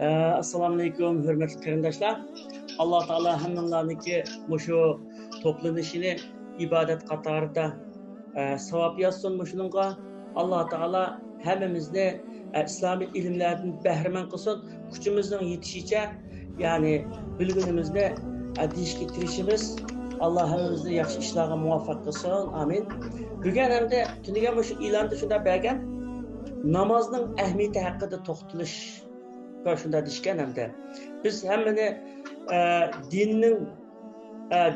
Assalamu alaykum, hürmetli qarindoshlar. Alloh taolo hammanglarniki mushu to'planishini ibodat qatorida savob yozsin mushuningga. Alloh taolo hammamizni islomiy ilmlardan bahramand qilsin. Kuchimizning yetishicha, ya'ni bilgunimizni deyishga tirishimiz. Alloh hammamizni yaxshi ishlarga muvaffaq qilsin. Amin. Bugun hamda tuniga mushu e'londa shunda bergan namozning ahamiyati haqida to'xtalish shunda deyishgan hamda biz hammani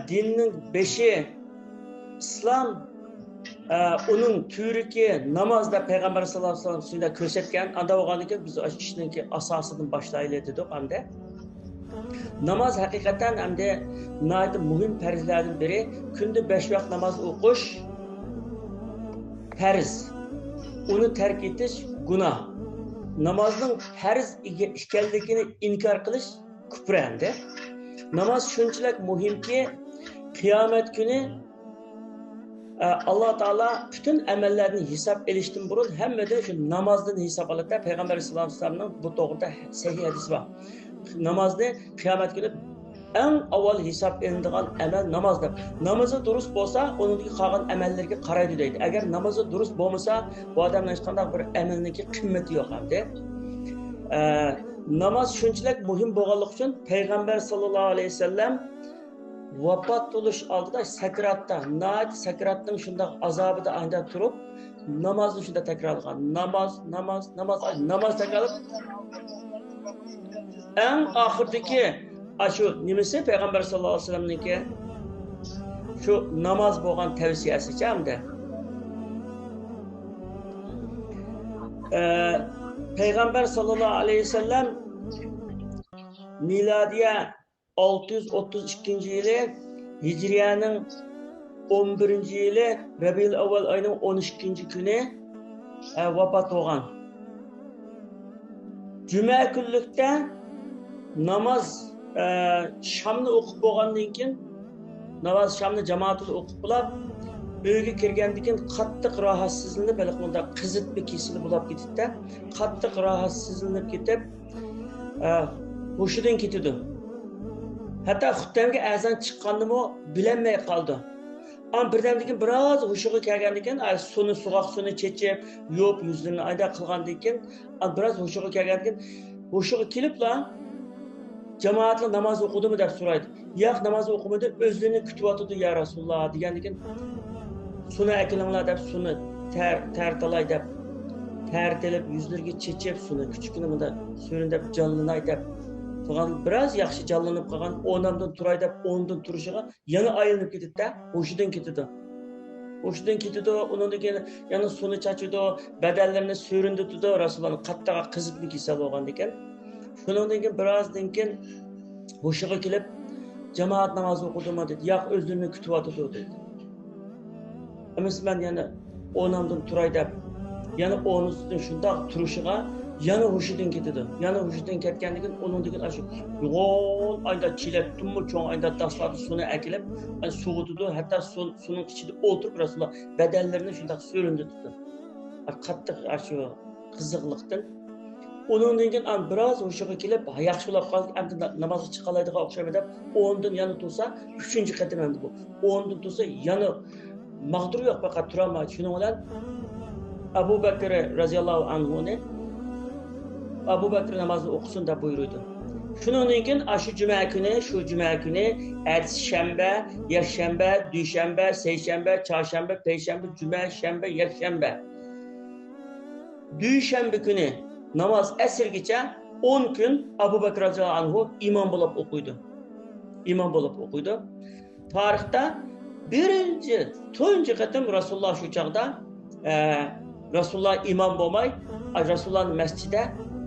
dinning beshi islom uning turiki namozda payg'ambar sallallohu alayhi vasallam shunda ko'rsatgan anda bo'lgandan keyin biz ishningki asosidan boshlaylik dedik hamda namoz haqiqatan hamda muhim farzlardan biri kunda 5 vaqt namoz o'qish farz uni tark etish gunoh namozning farz ekanligini inkor qilish kufr hamda namoz shunchalik muhimki qiyomat kuni Alloh taolo butun amallarni hisob elishdan burun hammadan shu namozdan hisob oladi. Payg'ambar sollallohu alayhi vasallamning bu to'g'rida sahih hadis bor. Namozni qiyomat kuni eng avval hisob elinadigan amal namoz deb. Namozi durust bo'lsa, uningdagi qolgan amallarga qaraydi deydi. Agar namozi durust bo'lmasa, bu odamning hech qanday bir amalniki qimmati yo'q hamda. Namoz shunchalik muhim bo'lganligi uchun Payg'ambar sollallohu alayhi vasallam vafot bo'lish oldida sakratning shunday azobida anda turib, namozni shunda takrorlagan. Namoz takrorlab eng oxirdagi shu nimasi Payg'ambar sollallohu alayhi vasallamniki shu namoz bo'lgan tavsiyasicha hamda Payg'ambar sollallohu alayhi vasallam milodiya 632 yili Hijriyaning 11 yili Rabiul Avval oyining 12 kuni vafot bo'lgan. Juma kunlikda namoz shamni o'qib bo'lgandan keyin namoz shamni jamoatida o'qib bo'lib uyga kirgandan keyin qattiq rohatsizlanib bunda qizitma kesilib bo'lib ketdi. Qattiq rohatsizlanib ketib hushidan ketdi. Hatta xuttamga azan chiqqandimi bilinmay qoldi. Am birdan keyin biroz hushiga kelgandan keyin suvoq suvni chechib, yuvib yuzini ayda qilgandan keyin biroz hushiga kelgandan keyin hushiga kelibla jamoatlar namoz o'qidimi deb so'raydi. Yo'q, namoz o'qimadi, o'zini kutyapti ya Rasululloh degandan keyin suvni akilinglar deb suvni tartalay deb tartilib yuzlariga chechib suvni kuchukini bunda so'rindib jonlanay deb qilgan biroz yaxshi jonlanib qolgan o'rnimdan turay deb o'rnidan turishiga yana aylanib ketdi-da, hushidan ketdi. Undan keyin yana suvni chachidi, badallarini so'rinditdi, Rasululloh qattiq qizibni kesal bo'lgan ekan. Shundan keyin birozdan keyin hushiga kelib jamoat namoz o'qidimi dedi. Yo'q, o'zini kutyapti dedi. Men yana o'rnimdan turay deb yana o'rnidan shundoq turishiga yana hushidan ketdi. Yana hushidan ketgandan keyin undan keyin shu yo'l ayda chilatdimmi, cho'ng ayda tashladi suvni akilib, suvutdi, hatto suvning ichida o'tirib Rasululloh badallarini shundoq so'rinditdi. Qattiq shu qiziqlikdan undan keyin biroz hushiga kelib, yaxshilab qoldi, endi namozga chiqalaydigan o'xshaydi deb, o'rnidan yana tursa, 3-qatim endi bu. O'rnidan tursa yana maqdur yo'q, faqat turolmaydi. Shuning bilan Abu Bakr roziyallohu anhuni Abu Bakr namozni o'qisin deb buyurdi. Shundan keyin shu juma kuni shanba, yakshanba, dushanba, seshanba, chorshanba, payshanba, juma, shanba, yakshanba. Dushanba kuni namoz asrgacha 10 kun Abu Bakr roziyallohu anhu imom bo'lib o'qiydi. Tarixda to'rtinchi qatim Rasululloh shu chaqda Rasululloh imom bo'lmay, Rasulullohning masjidida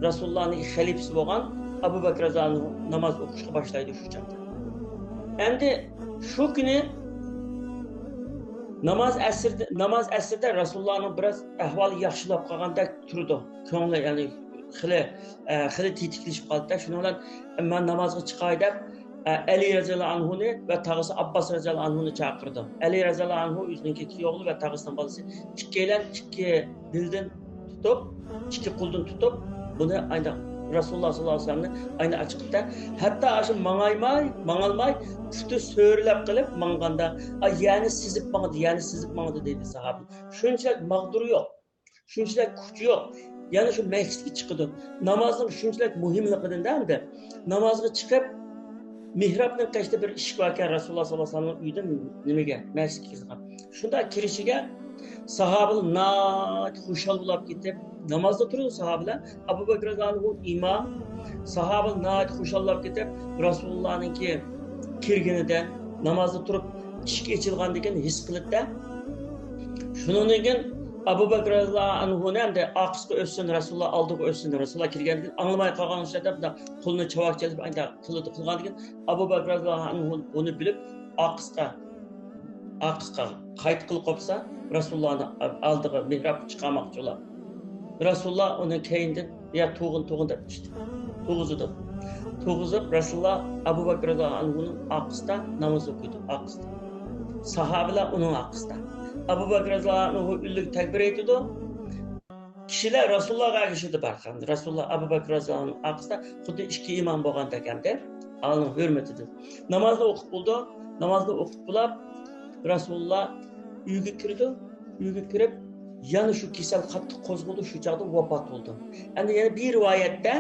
Rasulullohning xalifasi bo'lgan Abu Bakr roziyallohu anhu namoz o'qishga boshlaydi shu chaqda. Endi shu kuni namoz asrda Rasulullohning biroz ahvoli yaxshilab qolganda turdi. Ko'ngli ya'ni xili tetiklashib qoldi. Shuning bilan men namozga chiqay deb Ali roziyallohu anhuni va tag'isi Abbos roziyallohu anhuni chaqirdi. Ali roziyallohu anhu o'zining ikki o'g'li va tag'isining bolasi ikki beldan tutib, ikki qo'ldan tutib, buni ayda Rasululloh sollallohu alayhi vasallamni ayni açıqda. Hatta aşı mangalmay, puti so'rilab qilib manganda, yani sizib mangdi deydi sahabi. Shunchalik mag'duri yo'q. Shunchalik kuchi yo'q. Yani şu meclisga chiqdi. Namozning shunchalik muhimligidan hamda namozga chiqib mihrobning qashda bir ish bor ekan Rasululloh sollallohu alayhi vasallam uyida nimaga masjidga kirgan. Shunda kirishiga sahabalar xushal bo'lib ketib namozda turdi sahabalar. Abu Bakr radhiyallohu imom sahabalar xushal bo'lib ketib Rasulullohninki kirganidan namozda turib ishga echilganligini his qilibdi. Shundan keyin Abu Bakr radhiyallohu anhu hamda aqsga o'tsin Rasululloh oldiga o'tsin Rasululloh kirgandan anglamay qolgan ishlarda qo'lni chavoq chalib ayda qilgandan Abu Bakr radhiyallohu anhu buni bilib aqsga qayt qilib qolsa Rasulullohni oldiga mihrab chiqarmoqchilar. Rasululloh uni keyindan ya to'g'in deb chiqdi. To'g'izib Rasululloh Abu Bakr radhiyallohu anhuning aqsida namoz o'qidi. Aqsida. Sahabalar uning aqsida. Abu Bakr radhiyallohu anhu illik takbir aytdi. Kishilar Rasulullohga ergashdi barqam. Rasululloh Abu Bakr radhiyallohu anhu aqsida xuddi ikki imom bo'lgan ekanda, Allohning hurmatidir. Namozni o'qib bo'ldi. Namozni o'qib bo'lib Rasululloh uyga kirdi. Uyga kirib yana shu kasal qattiq qo'zg'aldi, shu chaqda vafot bo'ldi. Endi yana bir rivoyatda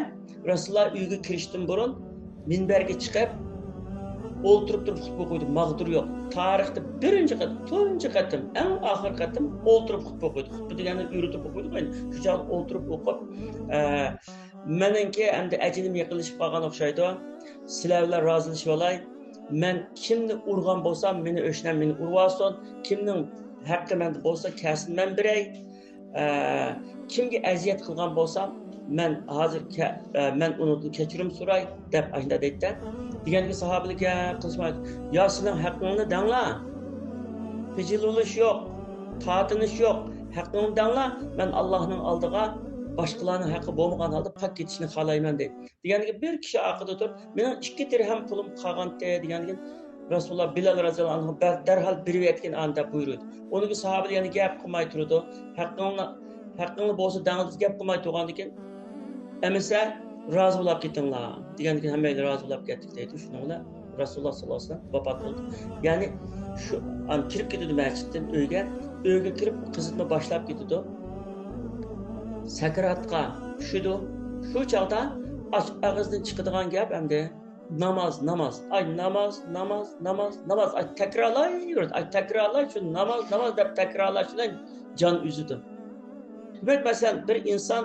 Rasululloh uyga kirishdan burun minbarga chiqib o'ltirib turib xutba qo'ydi, mag'dur yo'q. Tarixda tunji qatim, eng oxir qatim o'ltirib xutba qo'ydi. Xutba degani yurib qo'ydi, yani shu chaqda o'ltirib o'qib, meningki endi ajilim yaqinlashib qolgan o'xshaydi. Sizlar bilan rozilashib olay. Men kimni urgan bo'lsam, meni o'shdan meni urvasin. Kimning haqqi menda bo'lsa, kasn men beray. Kimga aziyat qilgan bo'lsam, men hozir men undan kechirim so'ray deb aytdi deydi. Deganki sahobalarga qilishmaydi. Yo sizning haqqingni dangla. Pijilish yo'q, tatinish yo'q. Haqqingni dangla. Men Allohning oldiga boshqalarning haqqi bo'lmagan holda pak ketishni xohlayman deydi. Deganki bir kishi aqida turib, mening 2 dirham pulim qolganda deganki Rasululloh Bilal radhiyallohu anhu darhol berib aytgan anda buyurdi. Uning sahobalar yana gap qilmay turdi. Haqqingni bo'lsa dangiz gap qilmay turgandan keyin emisa rozi bo'lib ketinglar degandan keyin hammalar rozi bo'lib ketdik deydi. Shundan bilan Rasululloh sollallohu alayhi vasallam vafot bo'ldi. Ya'ni shu kirib ketdi masjiddan uyga kirib qizitma boshlab ketdi. Sakratga tushdi. Shu chaqda og'izdan chiqadigan gap endi namaz. Ay namaz. Ay takrorlay shu namaz deb takrorlashdan jon uzidi. Demak, masalan, bir inson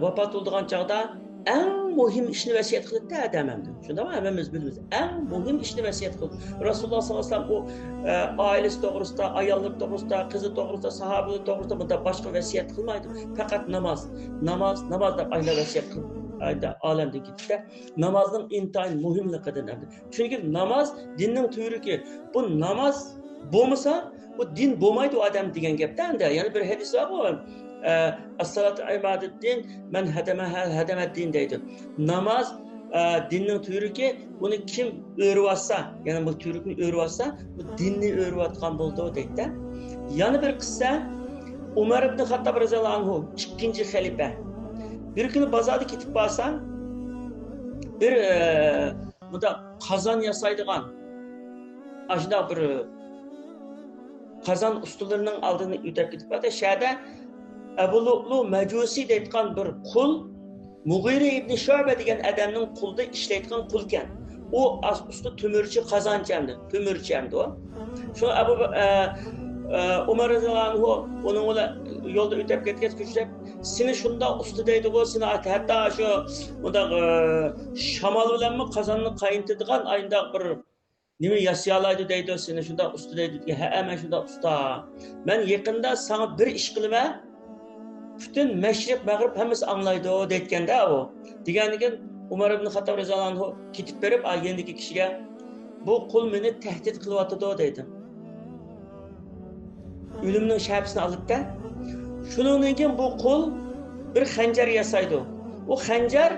vafot bo'lgan chaqda eng muhim ishni vasiyat qildi adamamdi. Shundami? Hammamiz bilamiz. Eng muhim ishni vasiyat qildi. Rasululloh sollallohu alayhi vasallam o oilasi to'g'risida, ayollar to'g'risida, qizi to'g'risida, sahobalar to'g'risida bunda boshqa vasiyat qilmaydi. Faqat namaz deb ayla vasiyat qildi. Olamda ketdi. Namozning intayin muhimligidan endi. Chunki namoz dinning tuyrugi. Bu namoz bo'lmasa, bu din bo'lmaydi odam degan gapda endi. Yana bir hadis bor. As-salatu imaduddin men hadamaddin deydi. Namoz dinning tuyrugi. Buni kim o'rib olsa, ya'ni bu tuyrukni o'rib olsa, bu dinni o'riyotgan bo'ldi deydi. Yana bir qissa Umar ibn Xattob roziyallohu anhu, ikkinchi xalifa. Bir kuni bozorga ketib borsam, bir bunda qozon yasaydigan ashuna bir qozon ustalarining oldidan o'tib ketib bordi. Shada Abu Lu'lu Majusi deydigan bir qul, Mughira ibn Shu'ba degan odamning qulda ishlaydigan qul ekan. U usti tumirchi qozonchandi o. Shu Umar radhiyallohu anhu uning yo'lda o'tib ketgach kuchlab, seni shunda usti deydi-ku, seni hatto shu bunda shamol bilanmi qozonni qayintadigan ayında bir nima yasayoladi deydi, seni shunda usti deydi. Ha, men shunda usta. Men yaqinda sana bir ish qilaman. Bütün Mashriq, Mag'rib hammasi anglaydi deyotganda u. Deganiga Umar ibn Xattob roziyallohu anhu ketib berib, yendiki kishiga bu qul meni tahdid qilyapti deydi. O'limning shapsini olibdi. Shundan keyin bu qul bir xanjar yasaydi. O xanjar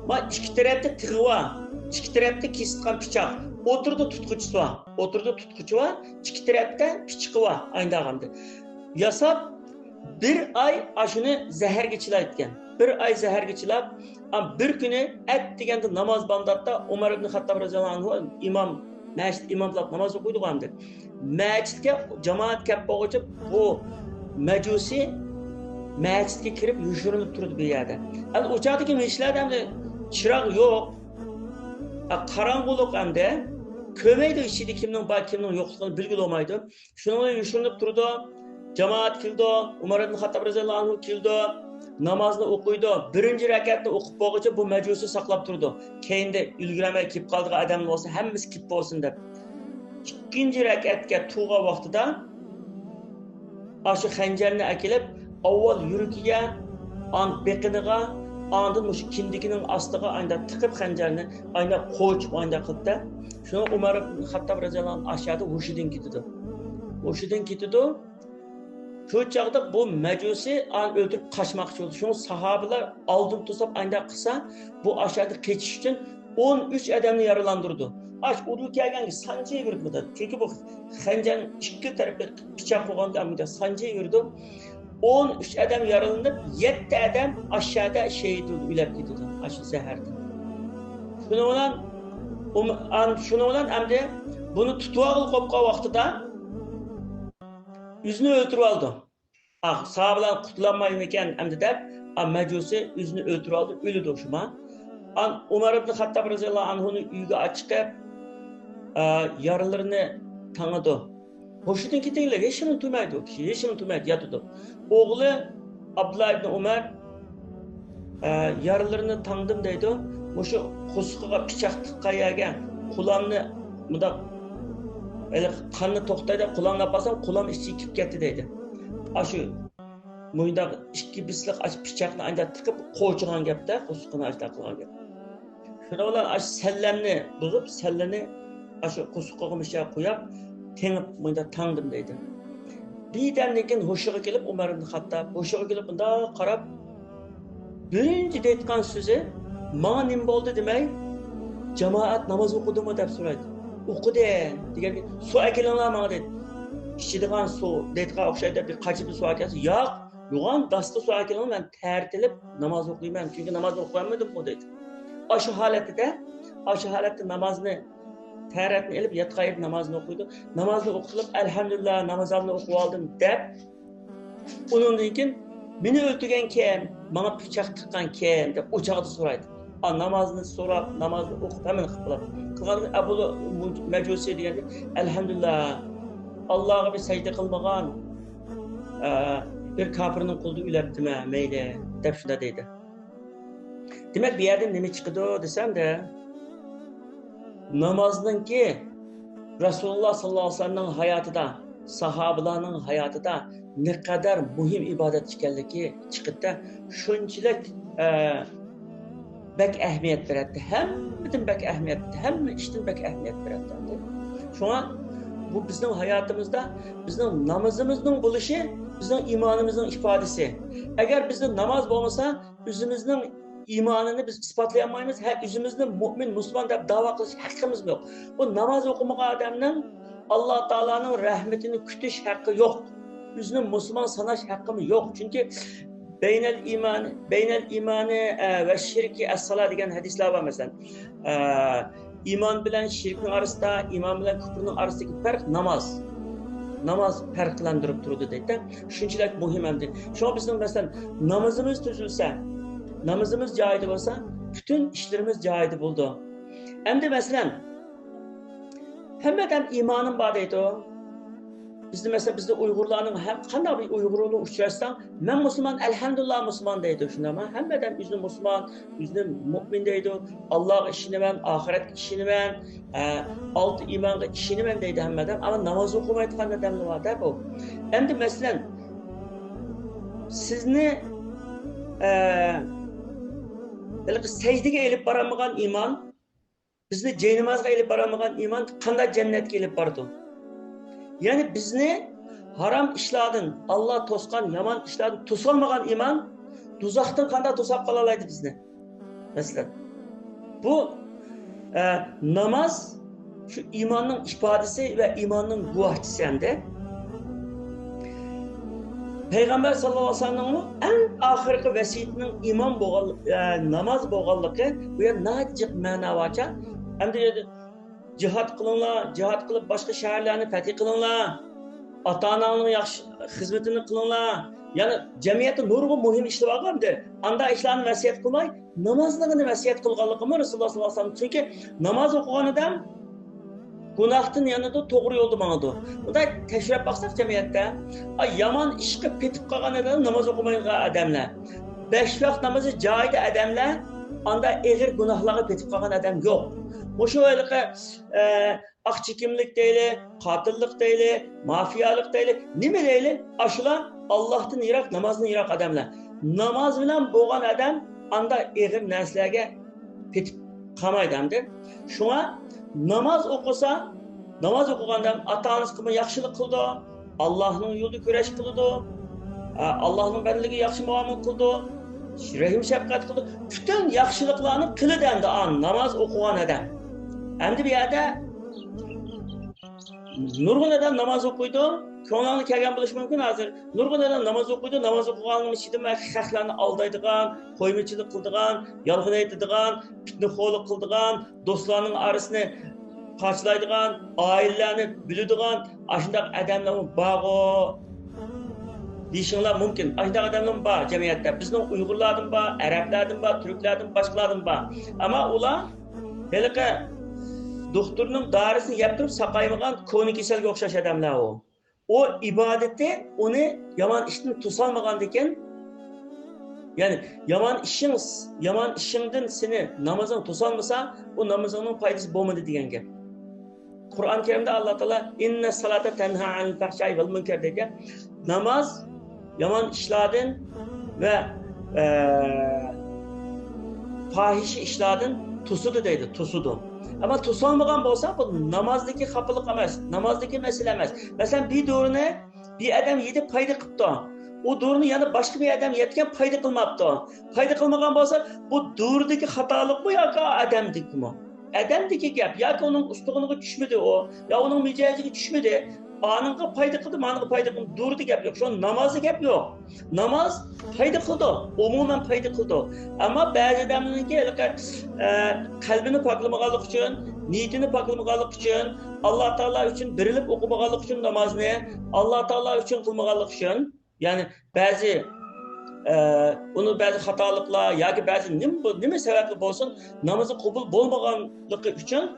ma ikki tarafda tig'i, ikki tarafda kesitgan pichoq. O'tirdi tutquchi va ikki tarafda pichoqi va ayndag'anda. Yasab bir ay ashuni zaharga chilayotgan. bir ay zəhərga chilab, bir kuni at deganda namoz bandatda Umar ibn Xattob roziyallohu anhu imom masjid imomlab namoz o'qiydi hamda. Masjidga jamoat kelib bo'lguncha bu majusi masjidga kirib yushirinib turdi bu yerda. Endi o'chaqdagi mishlarda hamda chiroq yo'q. Qarong'ulik hamda kömeydi işçiydi kimning bor kimning yo'qligini bilgili olmaydi. Shuning bilan yushirinib turdi. Jamoat keldi, Umar ibn Xattob roziyallohu anhu keldi, namozni o'qiydi. Birinchi rakatni o'qib bo'lguncha bu majusi saqlab turdi. Keyinda ulgurmay kelib qoldigan odam bo'lsa, hammasi kelib bo'lsin deb. Ikkinchi rakatga turgan vaqtida shu xanjarni akilib, avval yuragiga, an beqiniga, andın muş kindikining ostiga ayda tiqib xanjarni ayda qo'yib ayda qildi. Shuni Umar ibn Xattob roziyallohu anhu aşağıda hushidan ketdi. Hushidan ketdi. Shu chaqda bu majusi an o'ldirib qochmoqchi bo'ldi. Shuni sahobalar oldin to'sab ayda qilsa, bu aşağıda kechish uchun 13 odamni yaralandirdi. Ash urib kelganga sanjay yurdi. Chunki bu xanjarning ikki tarafiga pichoq qo'yganda amida sanjay yurdi. 13 adam yaralanıp 7 adam aşağıda şehit oldu, ölüp gitti aşı zehirden. Şunu olan emdi bunu tutuğalı kopka vaxtıda yüzünü öldürüp aldı. Sahabeler kutulanmayın eken emdi der, mecusi yüzünü öldürüp aldı, ölü doşuma. Umar ibn Xattob roziyallohu anhu'nun uyga açıkıp yaralarını tanıdı. Hoşudan ketinglar, hech kim tuymaydi o kishi, hech kim tuymaydi, yotdi. O'g'li Abdullah ibn Umar yaralarini tangdim deydi. O'sha qo'sqiga pichoq tiqqayagan qulamni bunda qonni to'xtaydi, qulamni olsam, qulam ichiga kirib ketdi deydi. Shu mo'yinda ikki bisliq pichoqni anda tiqib qo'ychigan gapda, qo'sqini ajda qilgan gap. Shuna bilan sallanni buzib, sallani shu qo'sqiga misha qo'yib tengib bunda tangdim deydi. Birden keyin hushiga kelib Umar ibn Xattob hushiga kelib bunda qarab birinchi deyotgan so'zi "Menga nim bo'ldi" demay, jamoat namoz o'qidimi deb so'raydi. O'qidi degan suv akelinglar menga dedi. Ichadigan suv deydigan o'xshaydi bir qachib suv akasi. Yo'q, yo'g'on dastga suv akelinglar men tartilib namoz o'qiyman, chunki namoz o'qimadim bu dedi. Shu holatda namozni Təhrətini elib yatqayıb namazını oxuydu. Namazını oxuyub, elhamdülillah namazımı oxuyub aldım deb. Onundan keyin meni öldürgen kim, bana pichoq tiqqan kim deb o'chaqda so'raydi. Namazını so'rab, namazını o'qib hemen qilib. Qilgan Abu Majusi deganda elhamdülillah Allohga bir sajda qilmagan bir kafirning qo'lida uylabdimi, mayli deb shunda deydi. Demak, bu yerdan nima chiqdi desam-da, namazdan ki Resulullah sallallahu aleyhi ve sellem'in hayatında, sahabalarının hayatında ne kadar mühim ibadet ekanligi chiqdi. Shunchalik bek ahamiyat beradi. Hammadan bek ahamiyat, hamma ishdan bek ahamiyat beradi. Shuna bu bizning hayotimizda, bizning namozimizning bo'lishi, bizning iymonimizning ifodasi. Agar bizda namoz bo'lmasa, o'zimizning imanını biz ispatlayamayız. Her yüzümüzde mümin, Müslüman deb dava qilish haqqimiz yok. Bu namaz okumagan adamның Allah Taala'nın rahmetini kütüş hakkı yok. Yüzünü Müslüman sanaş hakkımız yok. Çünkü beynel imani ve şirki es-salat degan hadisler var mesela. İman bilen şirkin arasında, iman bilen küfrün arasındaki fark namaz. Namaz farklandırıp durdu deydi. Şunçalik mühim emdir. Şu an bizim mesela namazımız tuzulsa, namazımız joyida bo'lsa, bütün işlerimiz joyida bo'ldi. Endi masalan, hammadan iymonim bor deydi. Bizde Uyg'urlarning ham qanday bir Uyg'urlikni uchrasam, men musulmon, elhamdülillah musulmon deydi. Shundami? Hammadan o'zini musulmon, o'zini mu'min deydi. Allohga ishinaman, oxiratga ishinaman, olti iymonga ishinaman deydi hammadan. Ammo namoz o'qimaydigan odamlar bor-da bu. Endi masalan, sizni secdege elip baramagan iman, bizni ceynimazga elip baramagan iman, qanday jannatga elip bardı. Yani bizni haram işladın, Allah toskan, yaman işladın, tosalmagan iman, tuzaktan qanday tosap qalalaydı bizni. Mesela bu namaz şu imanın ifadesi ve imanın guahçisi hem de. Peygamber sallallahu aleyhi ve sellem'in en ahirki vesiyetinin imam boğal, namaz boğallığı bu ya nacık manavaca. Hem de cihat kılınlar, cihat kılıp başka şehirlerini fethi kılınlar. Ata-ananın yaxşı hizmetini kılınlar. Yani cemiyette nurgun muhim işli var de. Anda işlerini vesiyet kılmay, namazlarını vesiyet kılganlığı mı Resulullah sallallahu aleyhi ve sellem? Çünkü namaz okuyan adam günahın yanında doğru yolda manadı. Bu da teşrif baksak cemiyette, yaman işki petip kalgan adam namaz okumayın adamlar. 5 vakit namazı cahide adamlar, anda eğer günahları petip kalgan adam yok. Bu şu öyle akçikimlik değil, katıllık değil, mafiyalık değil, nime değil? Aşıla Allah'tan yirak, namazdan yirak adamlar. Namaz bilen boğan adam anda eğer neslerge petip kalmaydı hamdır. Şuna namaz okusa, namaz okuğanda ata-anası kılma yaxşılık kıldı, Allah'ın yolu küreş kıldı, Allah'ın benliği yaxşı muamele kıldı, rahim şefkat kıldı. Bütün yaxşılıklarını kılı dendi an namaz okuğan adam. Hem de bir yerde nurgun adam namaz okuydu, konularını kelgen buluş mümkün hazır. Nurgun adam namaz okuydu, namaz okuğanın içinde xəxlərini aldaydıgan, koymaçılık kıldıgan, yalğın eydidigan, fitne xoğuluk kıldıgan, dostlarının arasını parçalaydıgan, ailelerini bildigan, aşındaki adamların bağı deyişinler mümkün. Aşındaki adamların bağı cemiyette. Bizden Uygurlardan bağı, Araplardan bağı, Türklerden, başkalardan bağı. Ama ular belki doktorunun darisini yaptırıp sakaymagan koni keselge okşaş adamlar o. O ibadette onu yaman işini tusalmagan deken, yani yaman işinden seni namazın tusalmasa, o namazının faydası bulmadı diyen gel. Kur'an-ı Kerim'de Allah Teala inne salate tenha anil fahşai vel münker dedi. Namaz yaman işlerden ve fahişi işlerden tusudu dedi, tusudu. Ama tusalmagan bolsa bu namazdaki kapılık emas, namazdaki mesele emas. Mesela bir doğrunu bir adam yedip payda kıptı. O doğrunu yani başka bir adam yetken payda kılmaptı. Payda kılmagan bolsa bu doğrudaki hatalık mı ya ki adamdaki mi? Adamdaki gap ya ki onun ustuğunu düşmedi o, ya onun mecazı düşmedi. Anınga payda kıldı, manınga payda kıldı. Doğru gap yok. Şu an namazı gap yok. Namaz payda kıldı. Umumen payda kıldı. Ama bazı adamların ki kalbini paklamalık için, niyetini paklamalık için, Allah Teala için dirilip okumalık için namazını, Allah Teala için kılmalık için, yani bazı onu bazı hatalıklar ya ki bazı nime sebepli olsun namazı kabul bolmaganlığı için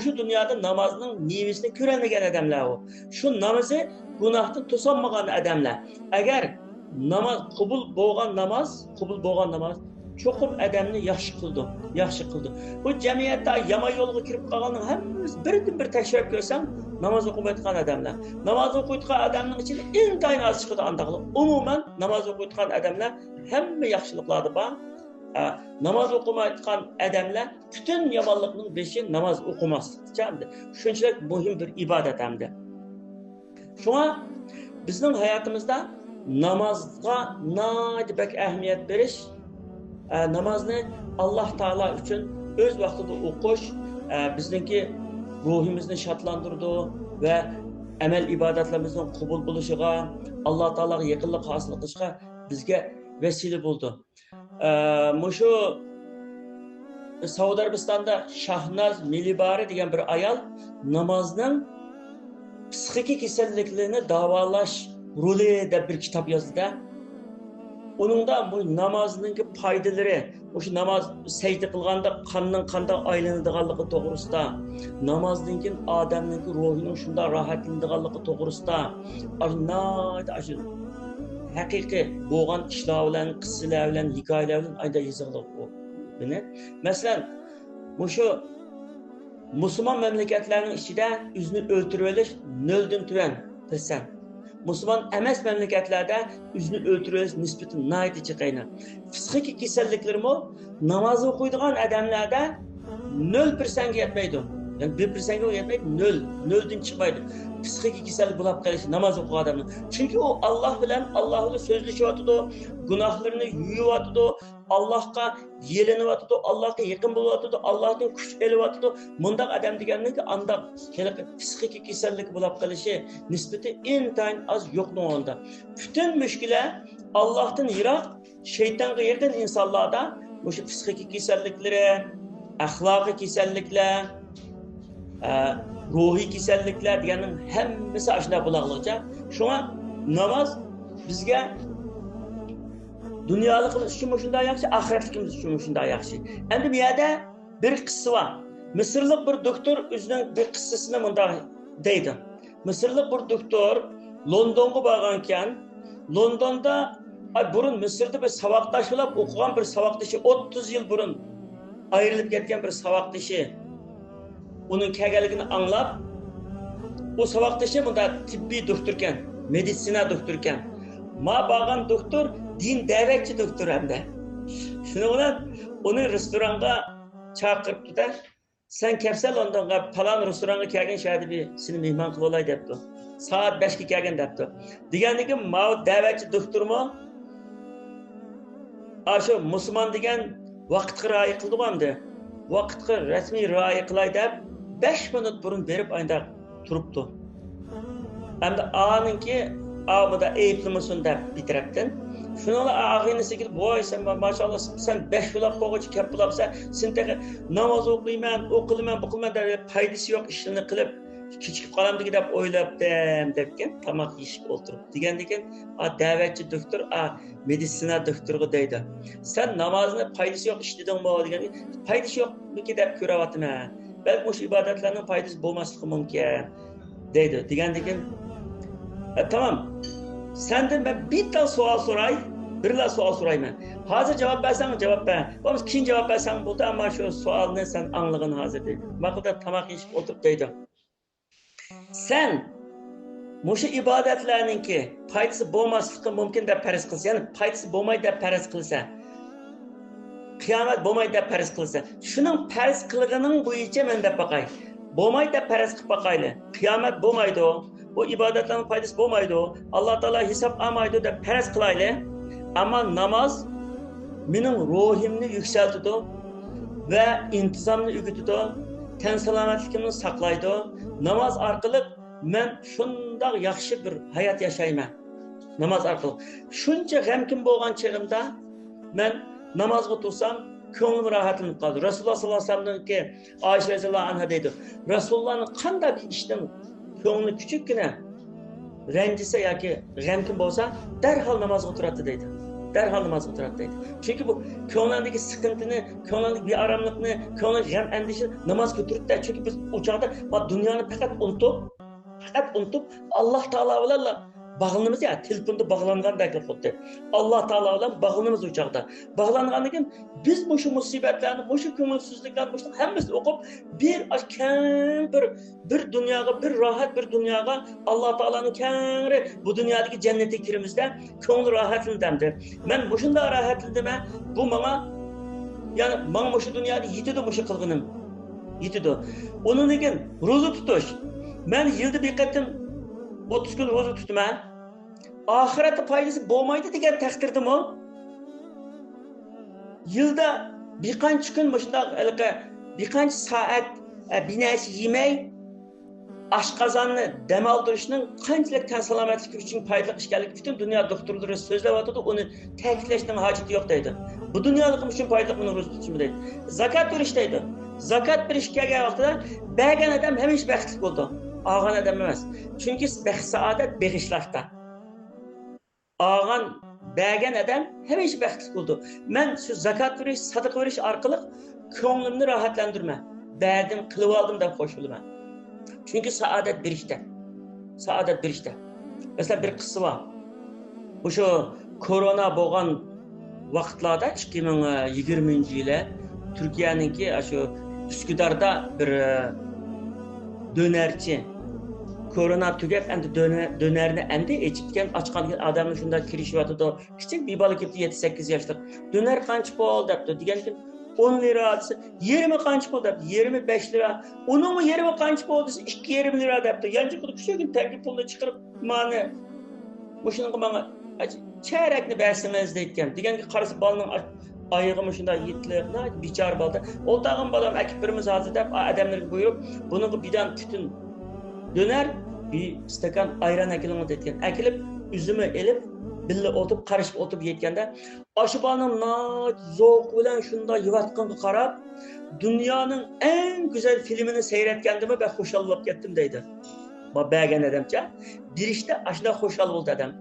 şu dünyada namazının nivesini körelmegen adamlar o. Şu namazı günahtan tusanmagan adamlar. Eğer namaz kabul bolgan namaz çokum adamını yaxşı kıldı. Bu cemiyette yama yolga kirip kalganın hemmimiz birden-bir teşrif görsem namaz okumayotgan adamlar. Namaz okuyotgan adamның içinde intayın az çıkıdı andaqlı. Umumen namaz okuyotgan adamlar hemme yaxşılıkları var. Namaz okumayotgan adamlar bütün yamanlıkның beşi namaz okumaslık. Şunçalik muhim bir ibadet hamda. Şuna bizning hayatımızda namazga nadibek ehmiyet veriş, namazını Allah Teala için öz vaxtida okuş, bizdeki ruhimizni şatlandırdı ve emel ibadetlerimizin kabul buluşuğa, Allah Teala'ya yakınlık hasıl kılışa bizge vesile buldu. Şu Saudi Arabistan'da Şahnaz Milibari degan bir ayal namazның psixiki kasalliklarni davolash rolü de bir kitap yazdı. Onunda bu namazının faydaları, şu namaz secde kılganda kanның qanda aylanadiganligi to'g'risida, namazdan keyin odamning ruhining shunda rohatlanadiganligi to'g'risida, shu haqiqiy bo'lgan ishlar bilan, qissalar bilan, hikoyalar bilan ayda yozilgan bu. Masalan, şu Müslüman memleketlerinin içinde üzünü öldürülüş nölden tüven bilsen. Müslüman emas memleketlerde üzünü öldürülüş nispeti naydi çıkayına. Fıskiki keselliklerim o, namazı okuyduğun adamlarda 0% yetmeydi. Yani 1% yetmeydi, 0'den çıkmaydı. Fıskiki kesellik bulap kalışı namaz okuduğu adamın. Çünkü o Allah bilen, Allah'la sözleşiyordu, günahlarını yuyuyordu, Allohga yelinyapti, Allohga yaqin bo'lyapti, Allohning kuch elyapti. Bundaq odam deganki, anda psixik kasallik bo'lib qolishi nisbati intayin az yo'qning onda. Bütün mushkula Allohdan yiroq, shaytonga yaqin insonlarda o'sha psixik kasalliklari, axloqiy kasalliklar, ruhiy kasalliklar deganning hammasi ashuna bo'lag'licha. Shunga namoz bizga dunyoligimiz uchun shunday yaxshi, oxiratligimiz uchun shunday yaxshi. Endi bu yerda bir qissa bor. Misrlik bir doktor o'zining bir qissasini bunda deydi. Misrlik bir doktor Londonga borgan ekan. Londonda burun Misrda bir saboqdosh bo'lib o'qigan bir saboqdoshi 30 yil burun ayrilib ketgan bir saboqdoshi uning kelganligini anglab, o saboqdoshi bunda tibbiy doktor ekan, meditsina doktor ekan. Ma borgan doktor din da'vatchi doktor hamda. Shuni bilan uni restoranga chaqiribdi-da, sen kelsan Londonga falan restoranga kelgan shahar bir seni mehmon qilib olay debdi. Soat 5 ga kelgan debdi. Deganiki, ma da'vatchi doktormi? Ashu musulmon degan vaqtga rioya qildi-hamdi. Vaqtga rasmiy rioya qilay deb 5 minut burun berib ayda turibdi. Hamda aninki avda eyplimisin deb bitiribdin. Şunala ağaynısı gelip, "Voy sen maşallah sen 5 yılap qo'g'ich kep bo'lsa, sen teqi namoz o'qiyman, o'qilaman, buqilman deb foydasi yo'q ishni qilib, kechikib qolamdi deb o'ylabdim" debken, tamoq yeyib o'tirib. Degandan da'vatchi doktor, meditsina doktoriga deydi. "Sen namozni foydasi yo'q ish dedingmi?" degan. "Foydasi yo'qmiki deb ko'ryapman. Balki o'sha ibodatlarning foydasi bo'lmasligi mumkin" deydi. Degandan tamam. Senden ben bir tane sual soray, birla sual sorayım. Hazır cevap versen cevap ver. Babamız kim cevap versen buldu ama şu sualını sen anlığın hazır değil. Bakıda tamak işip oturup deydi. Sen muşu ibadetlerinin ki faydası bulmaslığı mümkün de periz kılsa, yani faydası bulmayı da periz kılsa, kıyamet bulmayı da periz kılsa, şunun periz kılığının bu içe ben de bakay. Bulmayı da periz kılıp bakaylı. Kıyamet bulmaydı o. Bu ibadetlerin faydası bulmaydı o. Allah Teala hesap almaydı da periz kılaylı. Ama namaz benim ruhimni yükseltiyor ve intizamını ügütüyor. Ten selametlikimini saklaydı. Namaz arkalık ben şundak yaxşı bir hayat yaşayayım. Namaz arkalık. Şunca gemkin bolgan çağımda ben namazga tursam ko'nglim rahatlanib qoldi. Rasululloh sallallohu alayhi vasallamdan ki Ayşe radhiyallohu anha deydi. Rasulullah'ın qanday bir ishdan ko'ngli küçükkina ranjisa yoki g'amkin bo'lsa, darhol namozga turadi deydi. Darhol namozga turadi deydi. Chunki bu ko'nglandagi siqintini, ko'nglandagi bearomlikni, ko'nglandagi g'am andishni namozga turadi. Chunki biz u chog'da dunyoni faqat unutib Alloh taolo bilan bağlanımız ya, telefonda bağlangandek xuddi. Allah Taala bilan bağlanımız u chog'da. Bağlangandan keyin biz bu şu musibetlarni, bu şu ko'ngilsizliklarni, bu hammasini o'qib bir dunyoga, bir rohat bir dunyoga Alloh taolaning kengri bu dunyodagi jannatga kirimizda ko'ngil rohatlanadi. Men bu shunday rohatlandim, bu menga yani menga shu dunyoda yetidi bu shu qilganim. Yetidi. Onun keyin ro'za tutish. Men yilda bir qatim 30 kun ro'za tutman. Ahiratda foydasi bo'lmaydi degan taqdirdimi? Yilda bir qancha kun shunday bir qancha soat bir narsa yemay oshqozonni dam oldirishning qanchalik tan salomatlik uchun foydali ekanligi butun dunyo doktorlari so'zlayotdi, uni ta'kidlashning hojati yo'q deydi. Bu dunyolik uchun foydali uni ro'za tutishmi deydi. Zakot berish deydi. Zakot berish kelgan vaqtida bergan odam hamisha baxtli bo'ldi. Ağan adam emas. Çünkü saadet bağışlashda. Ağan bergen adam hemish baxtli bo'ldi. Men shu zakot verish, sadaqa verish orqali ko'nglimni rohatlantirma. Berdim, qilib oldim deb xo'sh bo'laman. Çünkü saadet berishda. Saadet berishda. Mesela bir qissa bor. Bu shu korona bo'lgan vaqtlarda 2020-yili Turkiyaninki shu Üsküdar'da bir dönerci korona tugab endi dönerini endi echitgan ochgan odamni shunda kirishyapti. Kichik bir bola kelibdi 7-8 yoshli. Döner qancha pul debdi. Deganki 10 lira desa, 20 qancha pul debdi. 25 lira. Uning 20 qancha pul desa 2,5 lira debdi. Yanchi qilib shu kun tagi pulni chiqarib mani bu shunga menga charakni bersimiz deyotgan. Deganki qarasa bolaning ayığımı şunda yitliğine biçar balda. Oltağın balam ekip birimiz hazır deyip adamlarga buyurup bunun birden tütün döner bir stakan ayran ekilini detken. Ekilip üzümü elip bille otup karışıp otup yetkende aşıbanın nat zevk bilen şunda yuvatkanı karab dünyanın en güzel filmini seyretkendimi ben hoşallıp gittim deydi. Ma beğen adamca. Bir işte aşına hoşal oldu adam.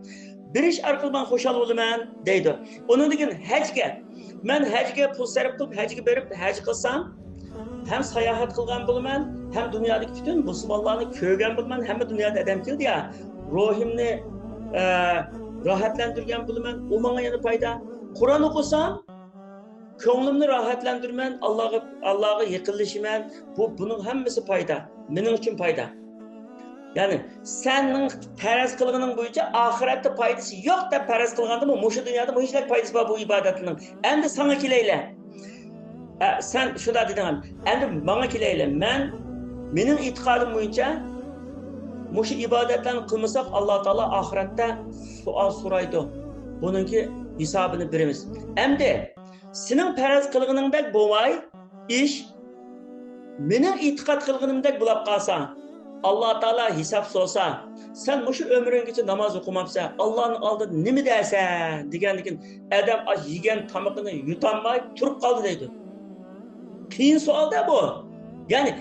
Bir iş arkalı ben hoşal oldu ben deydi. Onun için hecge. Ben hecge pul serip kılıp hecge berip hec kılsam hem sayahat kılgan bulumen hem dünyadaki bütün Müslümanlarını köygen bulumen hem de dünyada adam kildi ya ruhimni rahatlandırgan bulumen o bana yanı payda. Kur'an okusam ko'nglimni rahatlantirman, Allohga yiqilishman. Bunun hammasi payda. Mening uchun payda. Ya'ni sening faraz qilganing bo'yicha oxiratda foydasi yo'q deb faraz qilgandimi, o'sha dunyoda hech foydasi bor bu ibodatning. Endi sana kelayla. Sen shunda deding, endi menga kelayla. Mening e'tiqodim bo'yicha o'sha ibodatlarni qilmasak Alloh taolo oxiratda savol so'raydi. Buningki hisobini beramiz. Endi sening faraz qilganingdek bo'lmay, ish mening e'tiqod qilganimdek bo'lib qolsa, Alloh taolo hisob so'rasa, sen o'sha umringgacha namoz o'qimabsan, Allohning oldida nima deysan degandan adam yegan tomoqini yutolmay turib qoldi deydi. Qiyin savolda bu. Ya'ni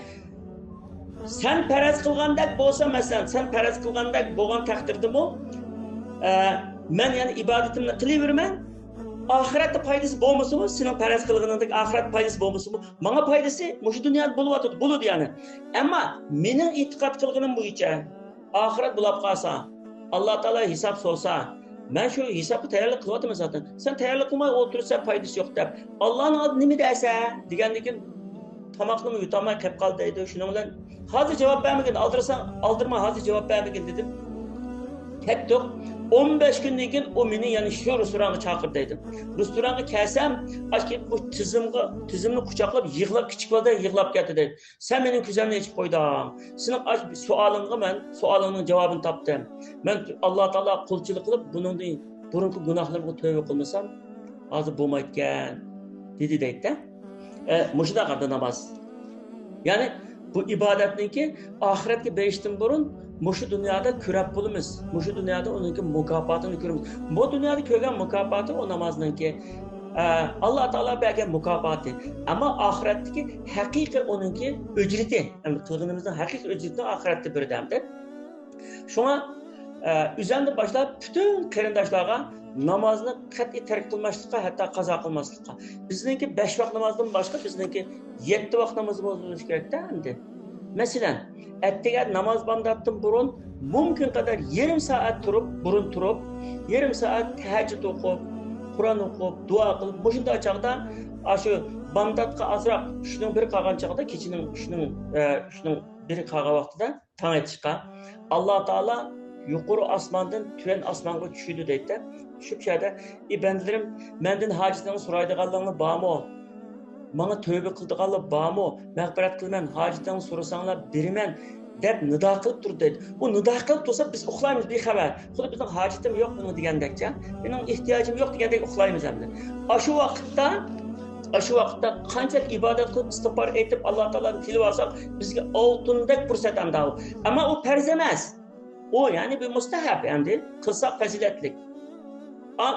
sen faraz qilgandek bo'lsa, masalan, sen faraz qilgandek bo'lgan taqdirdami, men yani ibodatimni qilaverman. Ahiratda foydasi bo'lmasimi? Sening faraz qilganingdek oxirat foydasi bo'lmasimi? Menga foydasi o'sha dunyoda bo'lyapti, bo'ladi yani. Ammo mening e'tiqod qilganim bo'yicha oxirat bo'lib qolsa, Alloh taolo hisob so'rasa, men shu hisobni tayyorlik qilyapman zaten. Sen tayyorlik qilmay o'tirsan foydasi yo'q deb. Allohning oldida nima deysan degandan tomoqni yutolmay qolib qoldi deydi. Shuning bilan hozir javob bermagin, aldirma hozir javob bermagin dedim. Ketdik. 15 gündən keyin o meni yəni şu restorana çağırdı dedim. Restorana kelsem, açıp bu tizimni quchoqlab yig'lab kichik bolada yig'lab ketdi dedi. Sen mening ko'zimni ichib qo'yding. Sening suolingga men suolingning javobini topdim. Men Alloh taolo qulchilik qilib buningdan burungi gunohlarga tövbe qilmasam, hozir bo'lmaydigan dedi deydi. Mushunda qarda namoz. Ya'ni bu ibodatniki oxiratga berishdan burun Muşu dünyada körep bulumuz. Muşu dünyada onunki mukafotini ko'ramiz. Bu dünyada ko'rgan mukofoti o namozninki Alloh taolo bergan mukofoti. Ammo oxiratdagi haqiqiy onunki ujrati, yani qilganimizning haqiqiy ujratini oxiratda beradi. Shunga üzerinde başlab bütün qarindoshlarga namozni qat'iy tark qilmaslikqa, hatto qazo qilmaslikqa. Bizningki 5 vaqt namozdan boshqa bizningki 7 vaqt namozimiz bo'lishi kerak-da endi. Mesela ertegen namaz bandattan burun mümkün kadar yarım saat burun turup, yarım saat teheccüd okup, Kur'an okup, dua kılıp, bu şunda çağda şu bandatka azraq şunun bir qalğan çağda keçinin şunun bir qalğa vaqtida taң etişqa Allah Taala yuqori osmondan tuvan osmonga tushdi deydi. Shu yerda bandilarim mendan hojatini so'raydiganlarni bormi? Bana tövbe qildiganlar bormi? Mag'firat qilman, hojatini so'rasanglar beraman deb nido qilib turdi deydi. Bu nido qilib tursa biz uxlaymiz bexabar. Xuddi bizning hojatim yo'q buni degandekcha, mening ehtiyojim yo'q degandek uxlaymiz endi. Shu vaqtda qancha ibodat qilib istig'for aytib Alloh taolani tilib olsak, bizga oltindek fursat anda. Ammo u farz emas. O yani bir mustahab endi, qilsak fazilatlik.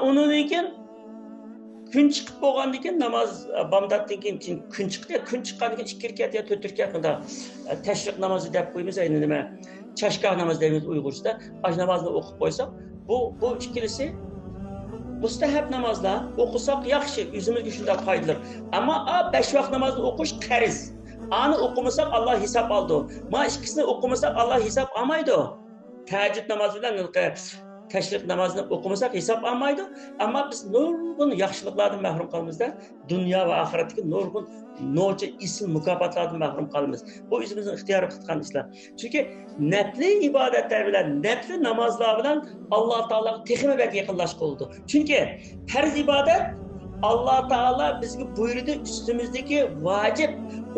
Undan keyin kun chiqib bo'lgandan keyin namoz bomdatdan keyin kun chiqdi. Kun chiqqandan keyin 2 rakat yo 4 rakat bunda tashriq namozi deb qo'ymiz, endi nima? Chashkar namoz deymiz Uyg'urcha. Aj namozni o'qib qo'ysak, bu ikkilisi mustahab namozlar o'qisak yaxshi, o'zimizga shunday foydali. Ammo 5 vaqt namozni o'qish qarz. Ani o'qimasak Alloh hisob oldi. Ma ikkisini o'qimasak Alloh hisob olmaydi. Tahajjud namozi bilan tashriq namozini o'qimasak hisob olmaydi. Ammo biz nurg'un yaxshiliklardan mahrum qolamiz-da, dunyo va oxiratdagi nurg'un nocha ism mukofotlardan mahrum qolamiz. Bu o'zimizning ixtiyor qilgan ishlar. Chunki nafli ibodatlar bilan, nafli namozlar bilan Alloh taologa texmi bak yaqinlashib qoldi. Chunki farz ibodat Alloh taolo bizga buyurdi, üstimizdagi vojib.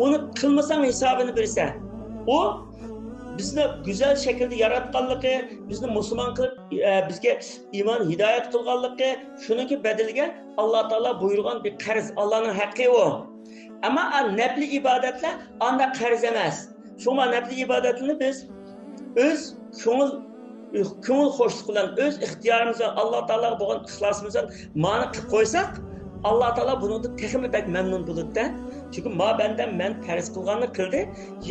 Uni qilmasang hisobini bersa, u bizni go'zal shaklda yaratganligi, bizni musulmon qilib bizga iymon hidoyat qilganligi, shuningki badaliga Alloh taolo buyurgan bir qarz, Allohning haqqi u. Ammo nafli ibodatlar anda qarz emas. Shunga nafli ibodatlarni biz o'z ko'ngil xo'shlik bilan, o'z ixtiyorimiz bilan Alloh taologa bo'lgan ixlosimiz bilan ma'ni qilib qo'ysak, Alloh taolo bundan texmi bak mamnun bo'ladi-da. Chunki bandam men farz qilganni qildi,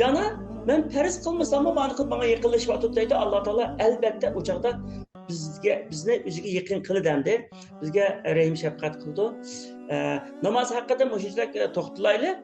yana men farz qilmasam ma'ni qilib menga yaqinlashyapti deydi. Alloh taolo albatta o chaqda bizni o'ziga yaqin qildi endi. Bizga rahim shafqat qildi. Namoz haqida mushizlar to'xtalaylik.